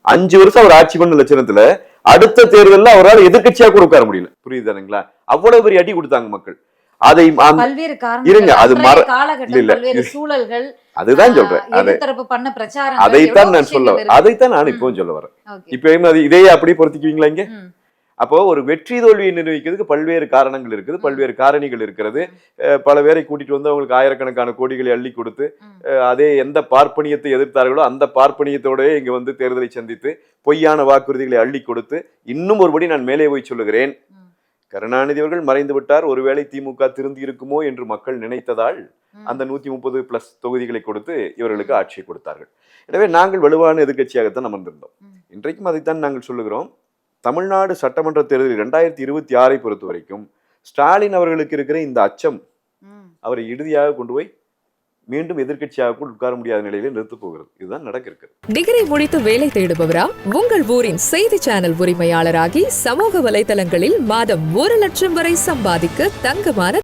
5 வருஷம் அவர் ஆட்சி பண்ண லட்சணத்துல அடுத்த தேர்தலில் அவரால் எதிர்கட்சியா கூட உட்கார முடியல. புரியுதுங்களா? அவ்வளவு பெரிய அடி கொடுத்தாங்க மக்கள். அதை பல்வேறு இருங்க, அது பல்வேறு சூழல்கள், அதுதான் சொல்றேன். அதைத்தான் நான் அதைத்தான் நான் இப்பவும் சொல்ல வரேன். இப்ப இதையே அப்படியே பொருத்திக்குவீங்களா இங்க? அப்போ ஒரு வெற்றி தோல்வியை நிர்ணயிக்கிறதுக்கு பல்வேறு காரணங்கள் இருக்குது, பல்வேறு காரணிகள் இருக்கிறது. பல பேரை கூட்டிட்டு வந்து அவங்களுக்கு ஆயிரக்கணக்கான கோடிகளை அள்ளி கொடுத்து, அதே எந்த பார்ப்பனியத்தை எதிர்த்தார்களோ அந்த பார்ப்பனியத்தோடய இங்க வந்து தேர்தலை சந்தித்து பொய்யான வாக்குறுதிகளை அள்ளி கொடுத்து, இன்னும் ஒருபடி நான் மேலே போய் சொல்லுகிறேன், கருணாநிதி அவர்கள் மறைந்து விட்டார், ஒருவேளை திமுக திருந்தி இருக்குமோ என்று மக்கள் நினைத்ததால் அந்த 130+ தொகுதிகளை கொடுத்து இவர்களுக்கு ஆட்சியை கொடுத்தார்கள். எனவே நாங்கள் வலுவான எதிர்கட்சியாகத்தான் அமர்ந்திருந்தோம். இன்றைக்கும் அதைத்தான் நாங்கள் சொல்லுகிறோம். தமிழ்நாடு சட்டமன்ற தேர்தலில் 2026 பொறுத்த வரைக்கும் ஸ்டாலின் அவர்களுக்கு இருக்கிற இந்த அச்சம் அவரை இறுதியாக கொண்டு போய் மீண்டும் எதிர்கட்சியாக கூட உட்கார முடியாத நிலையில நிறுத்த போகிறது. இதுதான் நடக்க இருக்கிறது. டிகிரி முடித்து வேலை தேடுபவரா? உங்கள் ஊரின் செய்தி சேனல் உரிமையாளராகி சமூக வலைதளங்களில் மாதம் 1 லட்சம் வரை சம்பாதிக்க தங்கமான